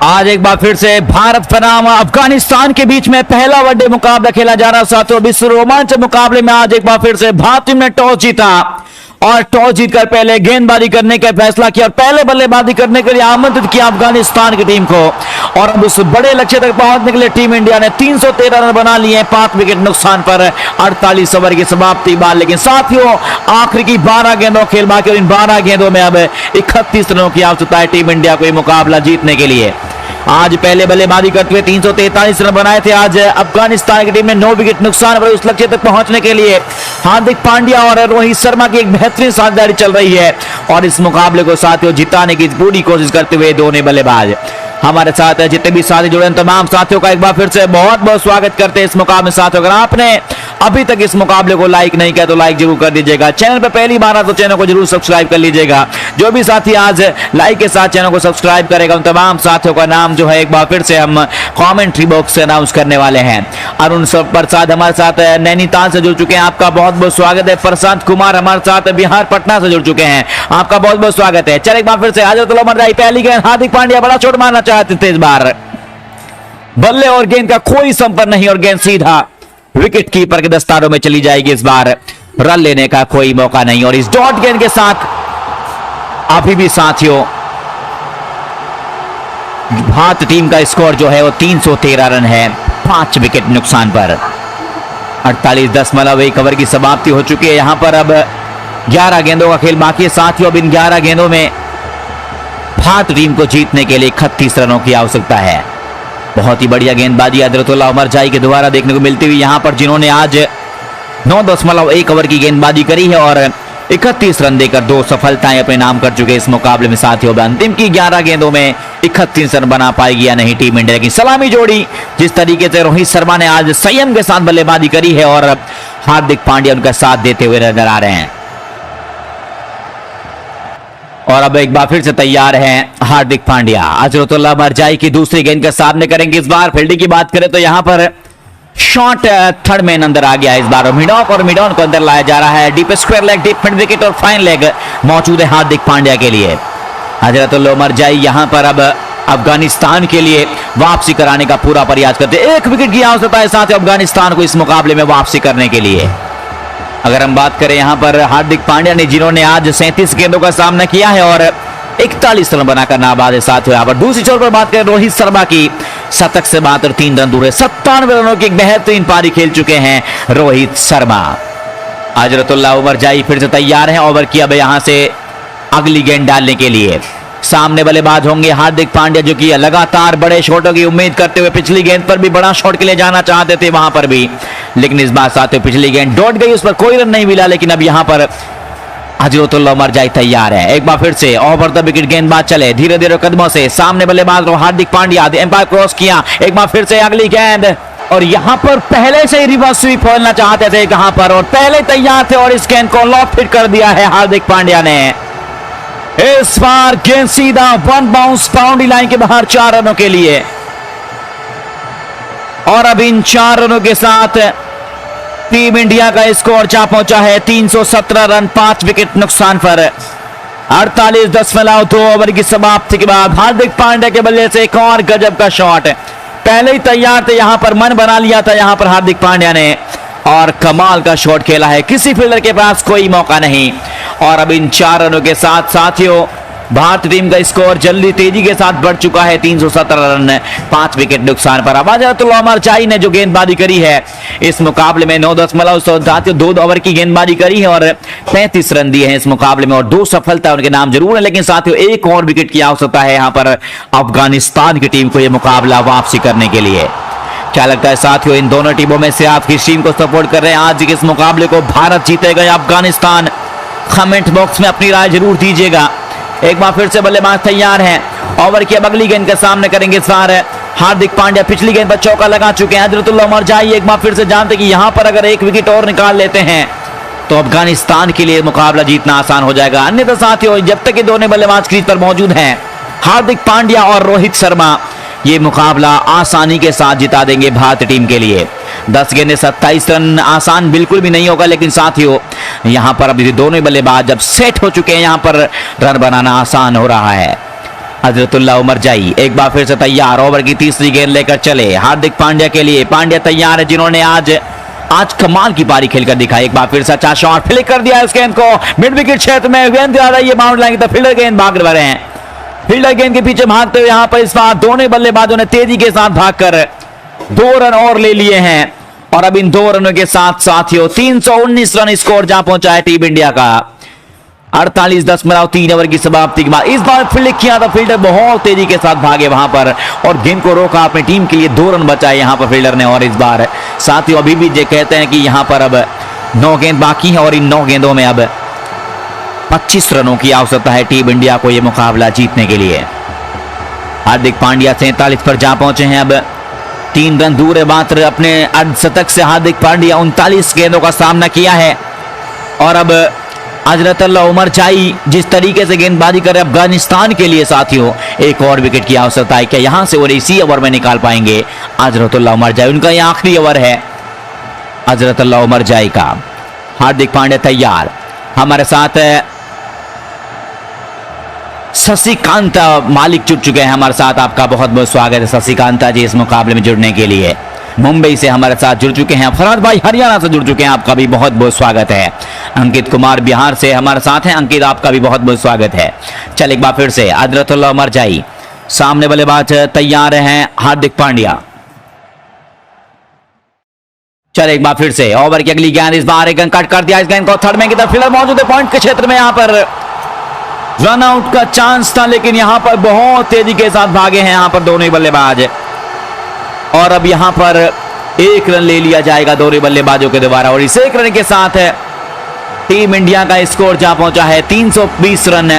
आज एक बार फिर से भारत बनाम अफगानिस्तान के बीच में पहला वनडे मुकाबला खेला जा रहा साथियों। विश्व रोमांचक मुकाबले में आज एक बार फिर से भारत टीम ने टॉस जीता और टॉस जीतकर पहले गेंदबाजी करने का फैसला किया और पहले बल्लेबाजी करने के लिए आमंत्रित किया अफगानिस्तान की टीम को। और अब उस बड़े लक्ष्य तक पहुंचने के लिए टीम इंडिया ने 313 रन बना लिए 5 विकेट नुकसान पर 48 ओवर की समाप्ति बाद। लेकिन साथियों आखिरी की 12 गेंदों खेल बाकी और इन 12 गेंदों में अब 31 रनों की आवश्यकता है टीम इंडिया को ये मुकाबला जीतने के लिए। आज पहले बल्लेबाजी करते हुए 343 रन बनाए थे आज अफगानिस्तान की टीम ने 9 विकेट नुकसान पर। उस लक्ष्य तक पहुंचने के लिए हार्दिक पांड्या और रोहित शर्मा की एक बेहतरीन साझेदारी चल रही है और इस मुकाबले को साथियों जिताने की पूरी कोशिश करते हुए दोनों बल्लेबाज हमारे साथ जितने भी साथी जुड़े हैं तमाम साथियों का एक बार फिर से बहुत बहुत स्वागत करते हैं इस मुकाबले। साथियों अगर आपने अभी तक इस मुकाबले को लाइक नहीं किया तो लाइक जरूर कर दीजिएगा। चैनल पर पहली बार आ तो चैनल को जरूर सब्सक्राइब कर लीजिएगा। जो भी साथी आज लाइक के साथ चैनल को सब्सक्राइब करेगा उन तमाम साथियों का नाम जो है एक बार फिर से हम कमेंट्री बॉक्स से अनाउंस करने वाले हैं। अरुण प्रसाद हमारे साथ नैनीताल से जुड़ चुके हैं, आपका बहुत बहुत स्वागत है। प्रशांत कुमार हमारे साथ बिहार पटना से जुड़ चुके हैं, आपका बहुत बहुत स्वागत है। चल एक बार फिर से हजरतुल्लाह उमर जाई पहली गेंद हार्दिक पांड्या बड़ा चोट मारना चाहते थे, इस बार बल्ले और गेंद का कोई संपर्क नहीं और गेंद सीधा विकेट कीपर के दस्तारों में चली जाएगी। इस बार रन लेने का कोई मौका नहीं और इस डॉट गेंद के साथ अभी भी साथियों भारत टीम का स्कोर जो है वो 313 रन है 5 विकेट नुकसान पर। 48.1 ओवर की समाप्ति हो चुकी है। यहां पर अब 11 गेंदों का खेल बाकी है साथियों। अब इन 11 गेंदों में भारत टीम को जीतने के लिए 31 रनों की आवश्यकता है। बहुत ही बढ़िया गेंदबाजी हजरतुल्लाह उमर जाई के द्वारा देखने को मिलती हुई यहां पर, जिन्होंने आज 9.1 ओवर की गेंदबाजी करी है और 31 रन देकर 2 सफलताएं अपने नाम कर चुके इस मुकाबले में साथियों। अंतिम की 11 गेंदों में 31 रन बना पाएगी या नहीं टीम इंडिया की। सलामी जोड़ी जिस तरीके से रोहित शर्मा ने आज संयम के साथ बल्लेबाजी करी है और हार्दिक पांड्या उनका साथ देते हुए नजर आ रहे हैं। और अब एक बार फिर से तैयार हैं हार्दिक पांड्या। हजरतुल्लाह उमर जाई की दूसरी गेंद का सामने करेंगे। इस बार फील्डिंग की बात करें तो यहां पर शॉट थर्ड मैन अंदर आ गया। इस बार मिडॉन को अंदर लाया जा रहा है। Deep square leg, deep mid wicket और फाइन लेग मौजूद है हार्दिक पांड्या के लिए। हजरतुल्लाह उमर जाई यहां पर अब अफगानिस्तान के लिए वापसी कराने का पूरा प्रयास करते हैं। 1 विकेट की आवश्यकता है साथ ही अफगानिस्तान को इस मुकाबले में वापसी करने के लिए। अगर हम बात करें यहां पर हार्दिक पांड्या ने, जिन्होंने आज 37 गेंदों का सामना किया है और 41 रन बनाकर नाबाद है साथियों। यहां पर दूसरी छोर पर बात करें रोहित शर्मा की, शतक से मात्र 3 रन दूर है। 97 रनों की एक बेहतरीन पारी खेल चुके हैं रोहित शर्मा। हजरतुल्लाह उमर जाई फिर से तैयार हैं ओवर की अब यहां से अगली गेंद डालने के लिए। सामने बल्लेबाज होंगे हार्दिक पांड्या, जो कि लगातार बड़े शॉटों की उम्मीद करते हुए पिछली गेंद पर भी बड़ा शॉट के लिए जाना चाहते थे वहां पर भी, लेकिन इस बार साथियों पिछली गेंद डॉट गई, उस पर कोई रन नहीं मिला। लेकिन अब यहां पर हजरतुल्लाह उमर जाई तैयार है। एक बार फिर से ओवर द विकेट गेंदबाज चले धीरे धीरे कदमों से। सामने बल्लेबाज हार्दिक पांड्या, एम्पायर क्रॉस किया। एक बार फिर से अगली गेंद और यहां पर पहले से ही रिवर्स स्वीप खेलना चाहते थे कहां पर और पहले तैयार थे और इस गेंद को लॉक फिट कर दिया है हार्दिक पांड्या ने। इस बार गेंद सीधा 1 बाउंस बाउंड्री लाइन के बाहर 4 रनों के लिए। और अब इन 4 रनों के साथ टीम इंडिया का स्कोर जा पहुंचा है 317 रन 5 विकेट नुकसान पर। 48.2 ओवर की समाप्ति के बाद हार्दिक पांड्या के बल्ले से एक और गजब का शॉट। पहले ही तैयार थे, यहां पर मन बना लिया था यहां पर हार्दिक पांड्या ने और कमाल का शॉट खेला है। किसी फील्डर के पास कोई मौका नहीं। और अब इन 4 रनों के साथ साथियों भारत टीम का स्कोर जल्दी तेजी के साथ बढ़ चुका है 317 रन 5 विकेट नुकसान पर। हजरतुल्लाह उमर जाई ने जो गेंदबाजी करी है इस मुकाबले में 9.2 ओवर की गेंदबाजी करी है और 35 रन दिए हैं इस मुकाबले में और 2 सफलता उनके नाम जरूर है। लेकिन साथियों एक और विकेट की आवश्यकता है यहां पर अफगानिस्तान की टीम को यह मुकाबला वापसी करने के लिए। क्या लगता है साथियों इन दोनों टीमों में से आप किस टीम को सपोर्ट कर रहे हैं? आज के इस मुकाबले को भारत जीतेगा या अफगानिस्तान? कमेंट बॉक्स में अपनी राय जरूर दीजिएगा। एक बार फिर से बल्लेबाज तैयार हैं। ओवर की अब अगली गेंद का सामने करेंगे इस बार हार्दिक पांड्या। पिछली गेंद पर चौका लगा चुके हैं हजरतुल्लाह उमर जाई। एक बार फिर से जानते कि यहां पर अगर 1 विकेट और निकाल लेते हैं तो अफगानिस्तान के लिए मुकाबला जीतना आसान हो जाएगा। अन्यथा साथियों जब तक ये दोनों बल्लेबाज क्रीज पर मौजूद हैं हार्दिक पांड्या और रोहित शर्मा, ये मुकाबला आसानी के साथ जिता देंगे भारत टीम के लिए। 10 गेंदें 27 रन आसान बिल्कुल भी नहीं होगा। लेकिन साथियों यहां पर अभी दोनों बल्लेबाज जब सेट हो चुके हैं यहां पर रन बनाना आसान हो रहा है। हजरतुल्लाह उमर जाई एक बार फिर से तैयार, ओवर की तीसरी गेंद लेकर चले हार्दिक पांड्या के लिए। पांड्या तैयार है, जिन्होंने आज कमाल की पारी खेलकर दिखाई। एक बार फिर से अच्छा शॉट फ्लिक कर दिया इस गेंद को मिड विकेट क्षेत्र में, गेंद आ रही है बाउंड लाइन की तरफ, फील्डर गेंद भाग रहे हैं, फील्डर गेंद के पीछे भागते हुए यहां पर इस बार दोनों बल्लेबाजों ने तेजी के साथ भागकर 2 रन और ले लिए हैं। और अब इन 2 रनों के साथ साथियों 319 रन स्कोर जहां पहुंचा है टीम इंडिया का। 48.3 ओवर की समाप्ति के बाद इस बार फील्ड किया था, फील्डर बहुत तेजी के साथ भागे वहां पर और गेंद को रोका, अपनी टीम के लिए 2 रन बचाए यहां पर फील्डर ने। और इस बार साथियों अभी भी ये कहते हैं कि यहां पर अब 9 गेंद बाकी है और इन 9 गेंदों में अब 25 रनों की आवश्यकता है टीम इंडिया को यह मुकाबला जीतने के लिए। हार्दिक पांड्या 47 पर जा पहुंचे हैं, अब 3 रन दूर है मात्र अपने अर्धशतक से। हार्दिक पांड्या 39 गेंदों का सामना किया है और अब हजरतुल्लाह उमर जाई जिस तरीके से गेंदबाजी कर रहे अफगानिस्तान के लिए साथियों एक और विकेट की आवश्यकता है। क्या यहां से वो इसी ओवर में निकाल पाएंगे हजरतुल्लाह उमर जाई? उनका यह आखिरी ओवर है हजरतुल्लाह उमर जाई का। हार्दिक पांड्या तैयार, हमारे साथ शशिकांता मालिक जुड़ चुके हैं हमारे साथ। आपका बहुत बहुत स्वागत है शशिकांता जी इस मुकाबले में जुड़ने के लिए। मुंबई से हमारे साथ जुड़ चुके हैं फरहाद भाई, हरियाणा से जुड़ चुके हैं, आपका भी बहुत बहुत स्वागत है। अंकित कुमार बिहार से हमारे साथ हैं, अंकित आपका भी बहुत बहुत स्वागत है। चल एक बार फिर से हजरतुल्लाह उमर जाई, सामने बल्लेबाज तैयार हैं हार्दिक पांड्या। चल एक बार फिर से ओवर की अगली गेंद, इस बार एक गेंद कट कर दिया, इस गेंद को थर्ड में की तरफ फील्डर मौजूद है पॉइंट के क्षेत्र में, यहां पर रन आउट का चांस था लेकिन यहां पर बहुत तेजी के साथ भागे हैं यहां पर दोनों ही बल्लेबाज। और अब यहां पर 1 रन ले लिया जाएगा दोनों बल्लेबाजों के द्वारा और इस 1 रन के साथ टीम इंडिया का स्कोर जहां पहुंचा है 320 रन,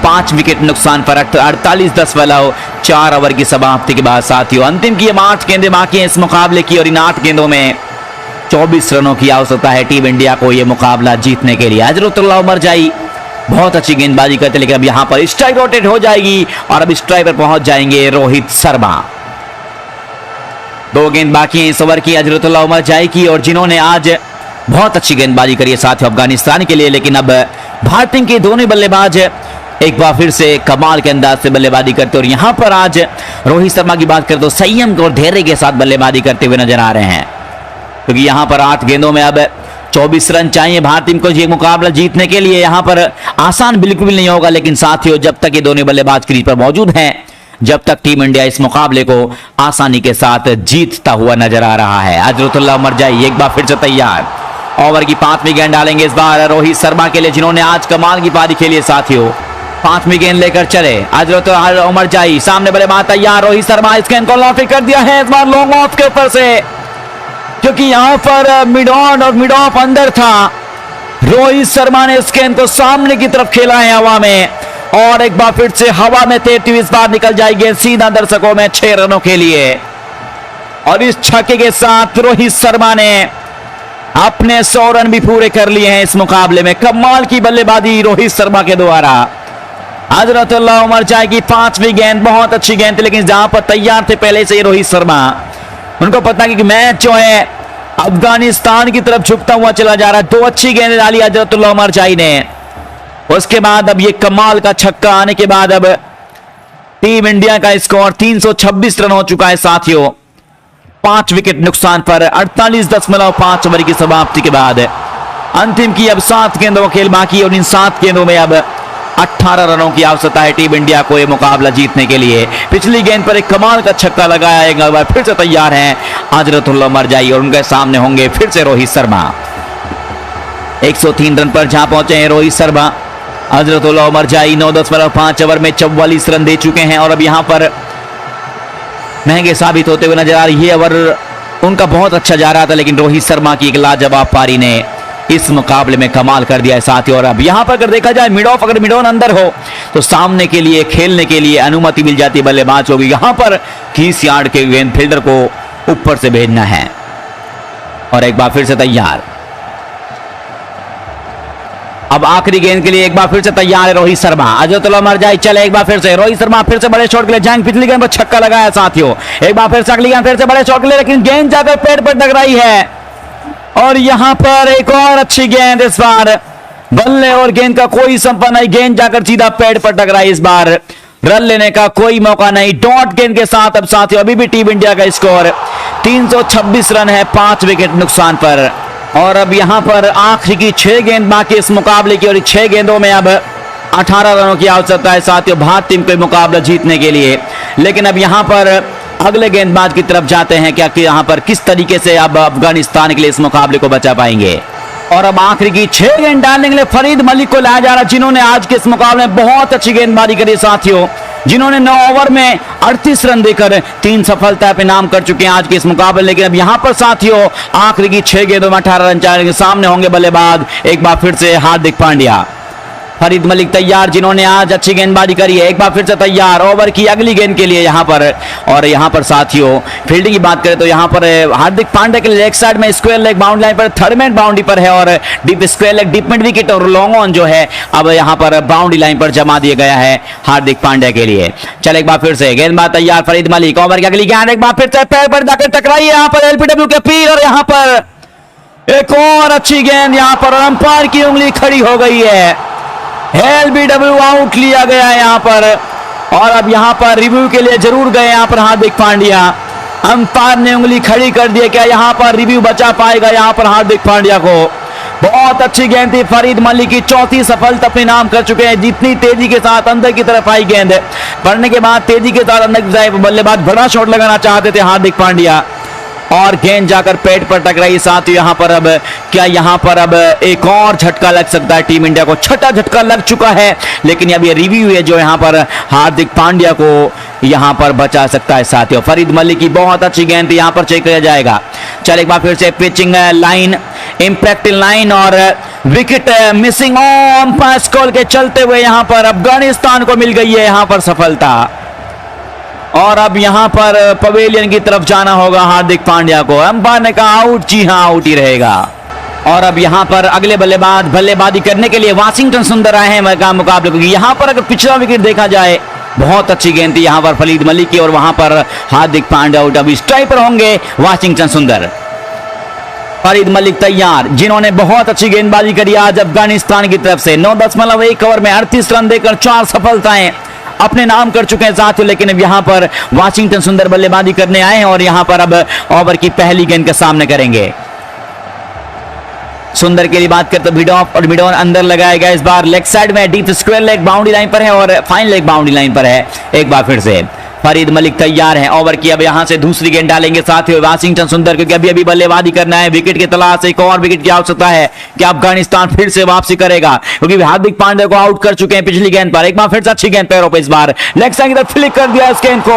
5 विकेट नुकसान पर 48.4 ओवर की समाप्ति के बाद साथियों अंतिम की 8 गेंदें बाकी हैं इस मुकाबले की और इन 8 गेंदों में 24 रनों की आवश्यकता है टीम इंडिया को यह मुकाबला जीतने के लिए। हजरतुल्लाह उमर जाई बहुत अच्छी गेंदबाजी करते लेकिन अब यहां पर स्ट्राइक रोटेट हो जाएगी और अब स्ट्राइक पर पहुंच जाएंगे रोहित शर्मा। 2 गेंद बाकी हैं इस ओवर की हजरतुल्लाह उमर जाई की और जिन्होंने आज बहुत अच्छी गेंदबाजी करी है साथियों अफगानिस्तान के लिए। लेकिन अब भारतीय के दोनों बल्लेबाज एक बार फिर से कमाल के अंदाज से बल्लेबाजी करते और यहां पर आज रोहित शर्मा की बात करें तो संयम और धैर्य के साथ बल्लेबाजी करते हुए नजर आ रहे हैं क्योंकि यहां पर 8 गेंदों में अब 24 रन चाहिए भारतीय को ये मुकाबला जीतने के लिए। यहां पर आसान बिल्कुल भी नहीं होगा लेकिन साथियों जब तक ये दोनों बल्लेबाज क्रीज पर मौजूद हैं जब तक टीम इंडिया इस मुकाबले को आसानी के साथ जीतता हुआ नजर आ रहा है। हजरतुल्लाह उमर जाई एक बार फिर से तैयार, ओवर की 5वीं गेंद डालेंगे इस बार रोहित शर्मा के लिए जिन्होंने आज कमाल की पारी खेली है साथियों। 5वीं गेंद लेकर चले हजरतुल्लाह उमर जाई, सामने बल्लेबाज तैयार रोहित शर्मा, इस गेंद को लॉन्च कर दिया है इस बार लॉन्ग ऑफ के ऊपर से क्योंकि यहां पर मिड ऑन और मिड ऑफ अंदर था। रोहित शर्मा ने इस गेंद को सामने की तरफ खेला है हवा में और एक बार फिर से हवा में तैरती हुई इस बार निकल जाएगी सीधा दर्शकों में 6 रनों के लिए। और इस छक्के के साथ रोहित शर्मा ने अपने 100 रन भी पूरे कर लिए हैं इस मुकाबले में। कमाल की बल्लेबाजी रोहित शर्मा के द्वारा। हजरतुल्लाह उमर जाई की 5वीं गेंद बहुत अच्छी गेंद थी लेकिन जहां पर तैयार थे पहले से रोहित शर्मा, उनको पता कि मैच जो है अफगानिस्तान की तरफ झुकता हुआ चला जा रहा है। 2 अच्छी गेंदें डाली हजरतुल्लाह उमर जाई ने, उसके बाद अब ये कमाल का छक्का आने के बाद अब टीम इंडिया का स्कोर 326 रन हो चुका है साथियों। 5 विकेट नुकसान पर 48.5 ओवर की समाप्ति के बाद अंतिम की अब 7 गेंदों का खेल बाकी और इन 7 गेंदों में अब 18 रनों की आवश्यकता है टीम इंडिया को यह मुकाबला जीतने के लिए। पिछली गेंद पर एक कमाल का छक्का लगाया, एक बार फिर से तैयार हैं हजरतुल्लाह उमर जाई और उनके सामने होंगे फिर से रोहित शर्मा। 103 रन पर जहां पहुंचे हैं रोहित शर्मा। हजरतुल्लाह उमर जाई 9.5 ओवर में 44 रन दे चुके हैं और अब यहां पर महंगे साबित होते हुए नजर आ रही है। ओवर उनका बहुत अच्छा जा रहा था लेकिन रोहित शर्मा की एक लाजवाब पारी ने इस मुकाबले में कमाल कर दिया है साथियों। और अब यहां पर अगर देखा जाए मिड ऑफ, अगर मिड ऑन अंदर हो तो सामने के लिए खेलने के लिए अनुमति मिल जाती है बल्लेबाज होगी। यहां पर 30 यार्ड के गेंद फील्डर को ऊपर से भेजना है और एक बार फिर से तैयार। अब आखिरी गेंद के लिए एक बार फिर से तैयार है रोहित शर्मा। हजरतुल्लाह उमर जाई चले एक बार फिर से रोहित शर्मा फिर से बड़े शॉट के लिए जाएंगे। पिछली गेंद पर छक्का लगाया साथियों, एक बार फिर से अगली गेंद फिर से बड़े शॉट के लिए लेकिन गेंद जाकर पेड़ पर टकराई है और यहां पर एक और अच्छी गेंद इस बार बल्ले और गेंद का कोई संपर्क नहीं, गेंद जाकर सीधा पेड़ पर टकराई इस बार रन लेने का कोई मौका नहीं। डॉट गेंद के साथ अब साथियों अभी भी टीम इंडिया का स्कोर 326 रन है 5 विकेट नुकसान पर। और अब यहां पर आखिरी की 6 गेंद बाकी इस मुकाबले की और 6 गेंदों में अब 18 रनों की आवश्यकता है साथियों भारत टीम को मुकाबला जीतने के लिए। लेकिन अब यहां पर अगले गेंदबाज की तरफ जाते हैं क्या कि यहां पर किस तरीके से अब अफगानिस्तान के लिए इस मुकाबले को बचा पाएंगे। और अब आखिरी की 6 गेंद डालने के लिए फरीद मलिक को लाया जा रहा है, जिन्होंने आज के इस मुकाबले में बहुत अच्छी गेंदबाजी करी साथियों, जिन्होंने 9 ओवर में 38 रन देकर 3 सफलता पे नाम कर चुके हैं आज के इस मुकाबले। लेकिन अब यहां पर साथियों आखिरी की 6 गेंदों में 18 रन चाहिए। सामने होंगे बल्लेबाज एक बार फिर से हार्दिक पांड्या। फरीद मलिक तैयार, जिन्होंने आज अच्छी गेंदबाजी करी है, एक बार फिर से तैयार ओवर की अगली गेंद के लिए यहां पर। और यहां पर साथियों फील्डिंग की बात करें तो यहां पर हार्दिक पांड्या के लेग साइड में स्क्वायर लेग बाउंड्री लाइन पर, थर्ड मैन बाउंड्री पर है और deep square leg deep mid wicket और लॉन्ग ऑन जो है अब यहां पर बाउंड्री लाइन पर जमा दिया गया है हार्दिक पांड्या के लिए। चल एक बार फिर से गेंदबाज तैयार फरीद मलिक, ओवर की अगली गेंद एक बार फिर से पैर पर जाकर टकराई यहां पर एलबीडब्ल्यू के पीर और यहां पर एक और अच्छी गेंद यहां पर अंपायर की उंगली खड़ी हो गई है। एलबीडब्ल्यू आउट लिया गया है यहां पर। और अब यहां पर रिव्यू के लिए जरूर गए यहां पर हार्दिक पांड्या, अंपायर ने उंगली खड़ी कर दी। क्या यहां पर रिव्यू बचा पाएगा यहां पर हार्दिक पांड्या को? बहुत अच्छी गेंद थी फरीद मलिक की, चौथी सफलता अपने नाम कर चुके हैं। जितनी तेजी के साथ अंदर की तरफ आई गेंद पड़ने के बाद तेजी के साथ अंदर की तरफ बल्लेबाज बड़ा शॉट लगाना चाहते थे हार्दिक पांड्या और गेंद जाकर पेट पर टकराई। साथ ही यहां पर अब क्या यहां पर अब एक और झटका लग सकता है टीम इंडिया को? छठा झटका लग चुका है, लेकिन अब ये रिव्यू है जो यहां पर हार्दिक पांड्या को यहां पर बचा सकता है साथियों। फरीद मलिक की बहुत अच्छी गेंद यहां पर चेक किया जाएगा। चल एक बार फिर से पिचिंग लाइन, इंपैक्ट लाइन और विकेट मिसिंग अंपायर कॉल के चलते हुए यहां पर अफगानिस्तान को मिल गई है यहां पर सफलता। और अब यहां पर पवेलियन की तरफ जाना होगा हार्दिक पांड्या को। अंपायर ने कहा आउट, जी हां आउट ही रहेगा। और अब यहां पर अगले बल्लेबाज बल्लेबाजी करने के लिए वाशिंगटन सुंदर आए हैं मुकाबले को। यहां पर अगर पिछला विकेट देखा जाए बहुत अच्छी गेंद थी यहां पर फरीद मलिक की और वहां पर हार्दिक पांड्या आउट। अब स्ट्राइक पर होंगे वाशिंगटन सुंदर। फरीद मलिक तैयार, जिन्होंने बहुत अच्छी गेंदबाजी करी आज अफगानिस्तान की तरफ से। 9.1 ओवर में 38 रन देकर 4 सफलताएं अपने नाम कर चुके हैं साथियों। लेकिन अब यहां पर वाशिंगटन सुंदर बल्लेबाजी करने आए हैं और यहां पर अब ओवर की पहली गेंद का सामना करेंगे। सुंदर के लिए बात करते मिड ऑफ और मिड ऑन अंदर लगाया गया, इस बार लेग साइड में deep square leg boundary line पर है और फाइन लेग बाउंड्री लाइन पर है। एक बार फिर से फरीद मलिक तैयार हैं, ओवर की अब यहां से दूसरी गेंद डालेंगे साथियों वाशिंगटन सुंदर, क्योंकि अभी अभी बल्लेबाजी करना है। विकेट की तलाश, एक और विकेट की आवश्यकता है कि अफगानिस्तान फिर से वापसी करेगा, क्योंकि हार्दिक पांड्या को आउट कर चुके हैं पिछली गेंद पर। एक बार फिर से अच्छी गेंद पैरों पर, इस बार लेग साइड की तरफ फ्लिक कर दिया इस गेंद को,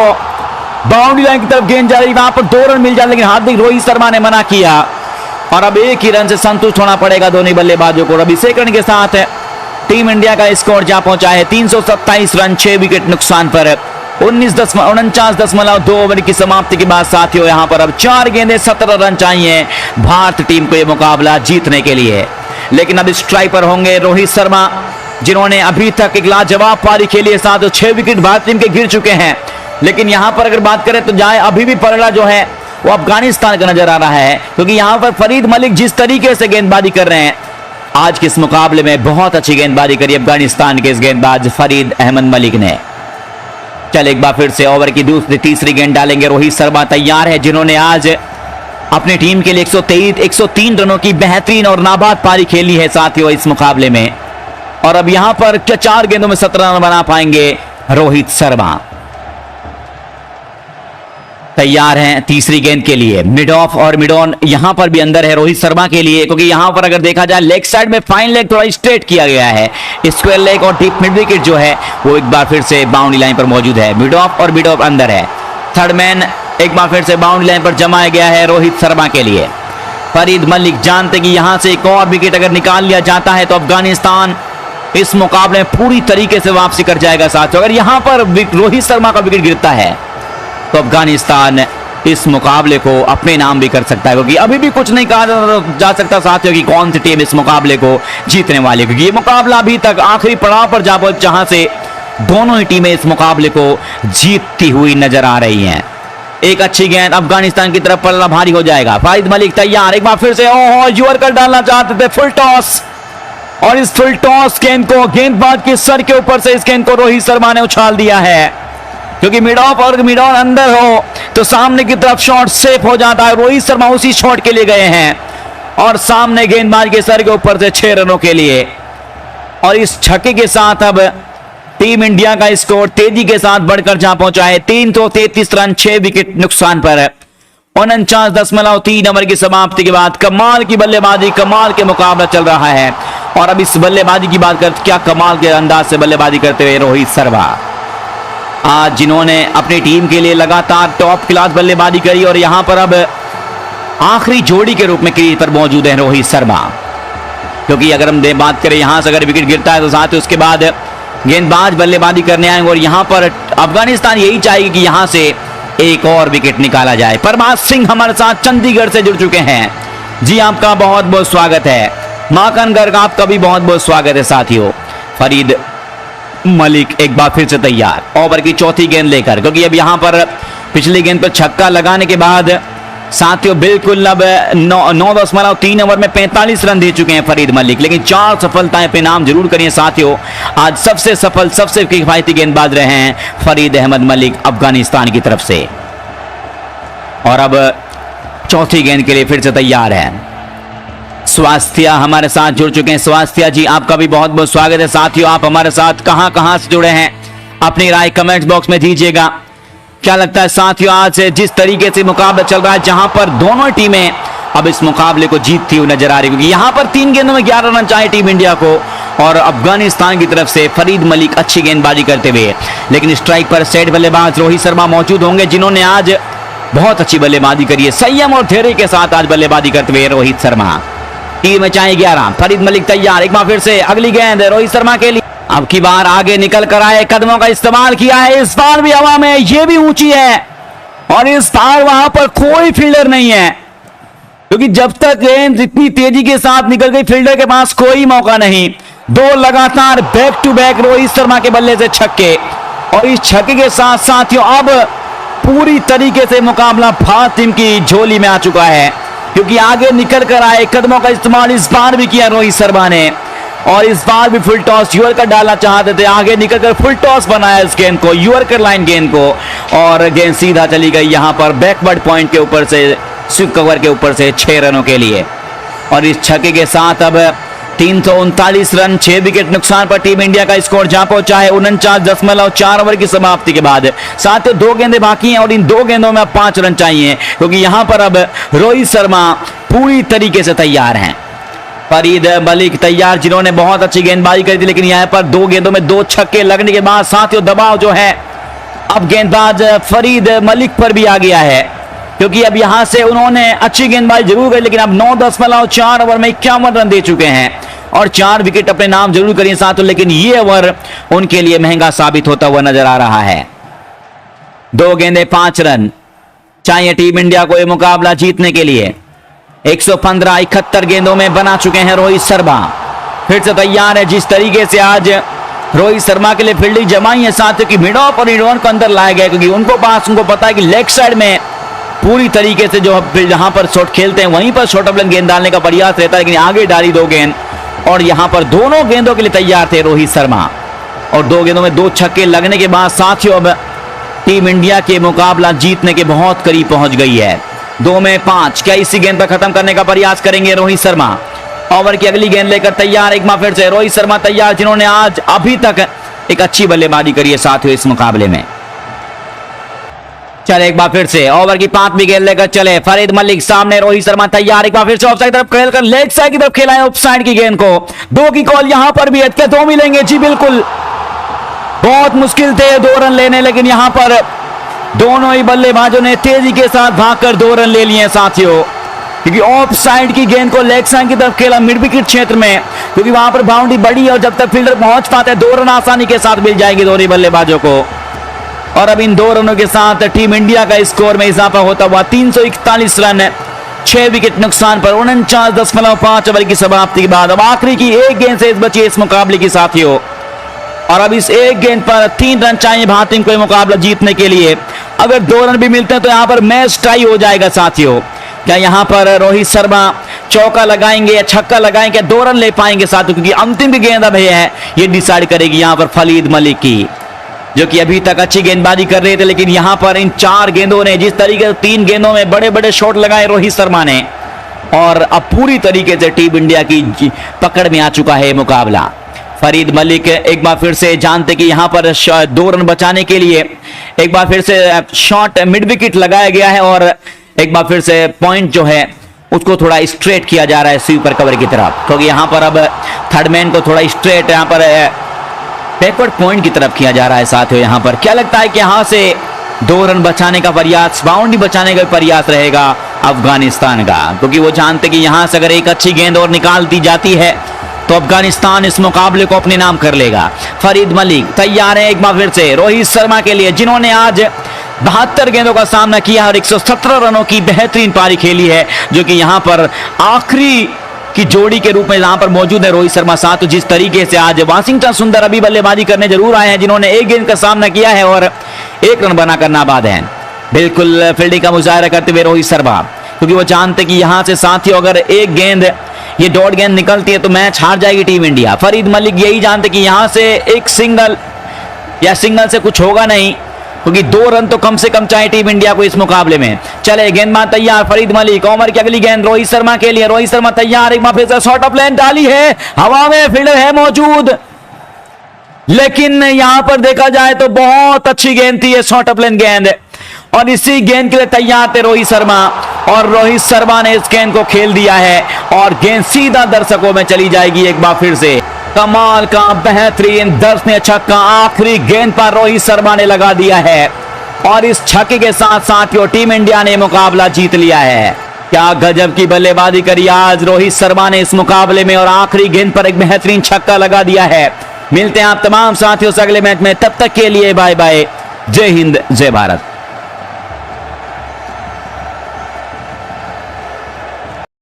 बाउंड्री लाइन की तरफ गेंद जा रही, वहां पर 2 रन मिल जाए, लेकिन हार्दिक रोहित शर्मा ने मना किया और अब एक ही रन से संतुष्ट होना पड़ेगा दोनों बल्लेबाजों को। रवि सेकंड के साथ टीम इंडिया का स्कोर जहां पहुंचा है 327 रन 6 विकेट नुकसान पर 49.2 ओवर की समाप्ति के बाद साथियों यहां पर अब 4 गेंदें 17 रन चाहिए भारत टीम को यह मुकाबला जीतने के लिए। लेकिन अब स्ट्राइक पर होंगे रोहित शर्मा, जिन्होंने अभी तक एक लाजवाब पारी खेली है। साथ 6 विकेट भारत टीम के गिर चुके हैं। लेकिन यहां पर अगर बात करें तो जाए अभी भी पलड़ा जो है वो अफगानिस्तान का नजर आ रहा है, क्योंकि यहां पर फरीद मलिक जिस तरीके से गेंदबाजी कर रहे हैं आज के इस मुकाबले में, बहुत अच्छी गेंदबाजी करी अफगानिस्तान के इस गेंदबाज फरीद अहमद मलिक ने। चल एक बार फिर से ओवर की तीसरी गेंद डालेंगे रोहित शर्मा तैयार है, जिन्होंने आज अपनी टीम के लिए 103 रनों की बेहतरीन और नाबाद पारी खेली है साथियों इस मुकाबले में। और अब यहां पर 4 गेंदों में 17 रन बना पाएंगे रोहित शर्मा। तैयार हैं तीसरी गेंद के लिए, मिड ऑफ और मिड ऑन यहां पर भी अंदर है रोहित शर्मा के लिए, क्योंकि यहां पर अगर देखा जाए लेग साइड में फाइन लेग थोड़ा स्ट्रेट किया गया है, स्क्वायर लेग और डीप मिड विकेट जो है वो एक बार फिर से बाउंड्री लाइन पर मौजूद है। मिड ऑफ और मिड ऑफ अंदर है, थर्ड मैन एक बार फिर से बाउंड्री लाइन पर जमाया गया है रोहित शर्मा के लिए। फरीद मलिक जानते कि यहां से एक और विकेट अगर निकाल लिया जाता है तो अफगानिस्तान इस मुकाबले में पूरी तरीके से वापसी कर जाएगा साथियों। अगर यहां पर रोहित शर्मा का विकेट गिरता है तो अफगानिस्तान इस मुकाबले को अपने नाम भी कर सकता है, क्योंकि अभी भी कुछ नहीं कहा जा सकता साथियों कि कौन सी टीम इस मुकाबले को जीतने वाली है, क्योंकि ये मुकाबला अभी तक आखिरी पड़ाव पर जा पहुंचा, जहां से दोनों ही टीमें इस मुकाबले को जीतती हुई नजर आ रही हैं। एक अच्छी गेंद अफगानिस्तान की तरफ पलड़ा भारी हो जाएगा। फरीद मलिक तैयार, एक बार फिर से ओहो यॉर्कर डालना चाहते थे, फुल टॉस और इस फुल टॉस गेंद को गेंदबाज के सर के ऊपर से इस गेंद को रोहित शर्मा ने उछाल दिया है, क्योंकि मिड ऑफ और मिड ऑन अंदर हो तो सामने की तरफ शॉट सेफ हो जाता है। रोहित शर्मा उसी शॉट के लिए गए हैं और सामने गेंदबाज के सर के ऊपर से 6 रनों के लिए। और इस छक्के के साथ अब टीम इंडिया का स्कोर तेजी के साथ बढ़कर जहां पहुंचा है 333 रन 6 विकेट नुकसान पर 49.3 ओवर की समाप्ति के बाद कमाल की बल्लेबाजी, कमाल के मुकाबला चल रहा है। और अब इस बल्लेबाजी की बात करते, क्या कमाल के अंदाज से बल्लेबाजी करते हुए रोहित शर्मा आज, जिन्होंने अपनी टीम के लिए लगातार टॉप क्लास बल्लेबाजी करी और यहां पर अब आखिरी जोड़ी के रूप में क्रीज पर मौजूद है रोहित शर्मा। क्योंकि अगर हम बात करें यहां से अगर विकेट गिरता है तो साथ ही उसके बाद गेंदबाज बल्लेबाजी करने आएंगे और यहां पर अफगानिस्तान यही चाहेगी कि यहां से एक और विकेट निकाला जाए। परमार सिंह हमारे साथ चंडीगढ़ से जुड़ चुके हैं। जी आपका बहुत बहुत स्वागत है। माकन गर्ग आपका भी बहुत बहुत स्वागत है साथियों। फरीद मलिक एक बार फिर से तैयार ओवर की चौथी गेंद लेकर, क्योंकि अब यहां पर पिछली गेंद पर छक्का लगाने के बाद साथियों बिल्कुल अब 9.3 ओवर में 45 रन दे चुके हैं फरीद मलिक, लेकिन 4 सफलताएं पे नाम जरूर करिए साथियों। आज सबसे सफल, सबसे किफायती गेंदबाज रहे हैं फरीद अहमद मलिक अफगानिस्तान की तरफ से। और अब चौथी गेंद के लिए फिर से तैयार है। स्वास्थ्य हमारे साथ जुड़ चुके हैं। स्वास्थ्य जी आपका भी बहुत बहुत स्वागत है साथियों। आप हमारे साथ कहां से जुड़े हैं अपनी राय कमेंट्स बॉक्स में दीजिएगा। क्या लगता है साथियों आज जिस तरीके से मुकाबला चल रहा है, जहां पर दोनों टीमें अब इस मुकाबले को जीतती हुई नजर आ रही है, क्योंकि यहां पर 3 गेंदों में 11 रन चाहिए टीम इंडिया को और अफगानिस्तान की तरफ से फरीद मलिक अच्छी गेंदबाजी करते हुए, लेकिन स्ट्राइक पर सेट बल्लेबाज रोहित शर्मा मौजूद होंगे, जिन्होंने आज बहुत अच्छी बल्लेबाजी करी है। संयम और धैर्य के साथ आज बल्लेबाजी करते हुए रोहित शर्मा। टीम में चाहिए 11। फरीद मलिक तैयार, एक बार फिर से अगली गेंद रोहित शर्मा के लिए। अब की बार आगे निकल कर आए, कदमों का इस्तेमाल किया है, इस बार भी हवा में, ये भी ऊंची है और इस बार वहां पर कोई फील्डर नहीं है, क्योंकि जब तक गेंद इतनी तेजी के साथ निकल गई फील्डर के पास कोई मौका नहीं। 2 लगातार back to back Rohit Sharma के बल्ले से छक्के और इस छक्के के साथ साथियों अब पूरी तरीके से मुकाबला भारत टीम की झोली में आ चुका है, क्योंकि आगे निकल कर आए, कदमों का इस्तेमाल इस बार भी किया रोहित शर्मा ने और इस बार भी फुल टॉस यूर्कर डालना चाहते थे, आगे निकलकर फुल टॉस बनाया इस गेंद को, यूर्कर लाइन गेंद को, और गेंद सीधा चली गई यहां पर बैकवर्ड पॉइंट के ऊपर से, स्विप कवर के ऊपर से 6 रनों के लिए। और इस छक्के के साथ अब 339 रन 6 विकेट नुकसान पर टीम इंडिया का स्कोर जहां पहुंचा है 49.4 ओवर की समाप्ति के बाद। साथ ही 2 गेंदें बाकी हैं और इन 2 गेंदों में अब 5 रन चाहिए, क्योंकि यहां पर अब रोहित शर्मा पूरी तरीके से तैयार हैं। फरीद मलिक तैयार, जिन्होंने बहुत अच्छी गेंदबाजी करी थी, लेकिन यहां पर 2 गेंदों में 2 छक्के लगने के बाद साथियों दबाव जो है अब गेंदबाज फरीद मलिक पर भी आ गया है, क्योंकि अब यहां से उन्होंने अच्छी गेंदबाजी जरूर करी, लेकिन अब 9.4 ओवर में 51 रन दे चुके हैं और 4 विकेट अपने नाम जरूर करिए साथियों, लेकिन ये ओवर उनके लिए महंगा साबित होता हुआ नजर आ रहा है। 2 गेंदें 5 रन चाहिए टीम इंडिया को यह मुकाबला जीतने के लिए। 115-71 गेंदों में बना चुके हैं रोहित शर्मा। फिर से तैयार है, जिस तरीके से आज रोहित शर्मा के लिए फील्डिंग जमाई है साथियों की मिड ऑफ और मिड ऑन को अंदर लाया गया, क्योंकि उनको पता है कि लेग साइड में पूरी तरीके से जो जहां पर शॉट खेलते हैं वहीं पर शॉर्ट ऑफ लेंथ गेंद डालने का प्रयास रहता है, लेकिन आगे डाली 2 गेंद और यहां पर दोनों गेंदों के लिए तैयार थे रोहित शर्मा और 2 गेंदों में 2 छक्के लगने के बाद साथियों अब टीम इंडिया के मुकाबला जीतने के बहुत करीब पहुंच गई है। 2 में 5, क्या इसी गेंद पर खत्म करने का प्रयास करेंगे रोहित शर्मा। ओवर की अगली गेंद लेकर तैयार, एक बार फिर से रोहित शर्मा तैयार, जिन्होंने आज अभी तक एक अच्छी बल्लेबाजी करी है साथियों इस मुकाबले में। चले एक बार फिर से ओवर की 5वीं गेंद लेकर चले फरीद मलिक, सामने रोहित शर्मा तैयार, एक बार फिर से ऑफसाइड तरफ खेलकर लेग साइड की तरफ खेला है ऑफसाइड की गेंद को। 2 की कॉल यहां पर भी है, क्या 2 मिलेंगे? जी बिल्कुल, बहुत मुश्किल थे 2 रन लेने, लेकिन यहां पर दोनों ही बल्लेबाजों ने तेजी के साथ भागकर 2 रन ले लिए साथियों, क्योंकि ऑफ साइड की गेंद को लेग साइड की तरफ खेला मिड विकेट क्षेत्र में, क्योंकि वहां पर बाउंड्री बड़ी है और जब तक फील्डर पहुंच पाते हैं 2 रन आसानी के साथ मिल जाएंगे दोनों बल्लेबाजों को। और अब इन 2 रनों के साथ टीम इंडिया का स्कोर में इजाफा होता हुआ 341 रन 6 विकेट नुकसान पर 49.5 ओवर की समाप्ति के बाद अब आखिरी की 1 गेंद से बची इस मुकाबले की साथियों, और अब इस 1 गेंद पर 3 रन चाहिए भारत टीम को यह मुकाबला जीतने के लिए। अगर 2 रन भी मिलते हैं तो यहां पर मैच टाई हो जाएगा साथियों। क्या यहां पर रोहित शर्मा चौका लगाएंगे या छक्का लगाएंगे, 2 रन ले पाएंगे साथियों, क्योंकि अंतिम की गेंद अब है ये डिसाइड करेगी यहां पर फरीद मलिक की, जो कि अभी तक अच्छी गेंदबाजी कर रहे थे, लेकिन यहां पर इन 4 गेंदों ने जिस तरीके से 3 गेंदों में बड़े बड़े शॉट लगाए रोहित शर्मा ने, और अब पूरी तरीके से टीम इंडिया की पकड़ में आ चुका है मुकाबला। फरीद मलिक एक बार फिर से जानते कि यहां पर 2 रन बचाने के लिए एक बार फिर से शॉट मिड विकेट लगाया गया है, और एक बार फिर से पॉइंट जो है उसको थोड़ा स्ट्रेट किया जा रहा है स्वीपर कवर की तरफ, क्योंकि यहां पर अब थर्ड मैन को थोड़ा स्ट्रेट यहां पर बैकवर्ड पॉइंट की तरफ किया जा रहा है साथियों। यहां पर क्या लगता है कि यहां से 2 रन बचाने का प्रयास, बाउंड्री बचाने का प्रयास रहेगा अफगानिस्तान का, क्योंकि वो जानते कि यहां से अगर एक अच्छी गेंद और निकाल दी जाती है तो अफगानिस्तान इस मुकाबले को अपने नाम कर लेगा। फरीद मलिक तैयार है एक बार फिर से रोहित शर्मा के लिए, जिन्होंने आज 72 गेंदों का सामना किया और 117 रनों की बेहतरीन पारी खेली है, जो कि यहां पर आखिरी की जोड़ी के रूप में यहां पर मौजूद है रोहित शर्मा साथ। तो जिस तरीके से आज वाशिंगटन सुंदर अभी बल्लेबाजी करने जरूर आए हैं, जिन्होंने 1 गेंद का सामना किया है और 1 रन बनाकर नाबाद हैं। बिल्कुल फील्डिंग का मुजाहरा करते हुए रोहित शर्मा, क्योंकि वो जानते कि यहां से साथियों अगर 1 गेंद ये डॉट गेंद निकलती है तो मैच हार जाएगी टीम इंडिया। फरीद मलिक यही जानते कि यहां से एक सिंगल या सिंगल से कुछ होगा नहीं, क्योंकि 2 रन तो कम से कम चाहिए टीम इंडिया को इस मुकाबले में। चले गेंदबाज तैयार फरीद मलिक, ओवर की अगली गेंद रोहित शर्मा के लिए, रोहित शर्मा तैयार, एक बार फिर से शॉर्ट ऑफ लेन डाली है, हवा में फील्डर है मौजूद, लेकिन यहां पर देखा जाए तो बहुत अच्छी गेंद थी ये शॉर्ट ऑफ लेन गेंद, और इसी गेंद के लिए तैयार थे रोहित शर्मा, और रोहित शर्मा ने इस गेंद को खेल दिया है और गेंद सीधा दर्शकों में चली जाएगी। एक बार फिर से कमाल का बेहतरीन दर्शनीय छक्का आखिरी गेंद पर रोहित शर्मा ने लगा दिया है, और इस छक्के के साथ साथ टीम इंडिया ने मुकाबला जीत लिया है। क्या गजब की बल्लेबाजी करी आज रोहित शर्मा ने इस मुकाबले में, और आखिरी गेंद पर एक बेहतरीन छक्का लगा दिया है। मिलते हैं आप तमाम साथियों से अगले मैच में, तब तक के लिए बाय बाय, जय हिंद जय भारत।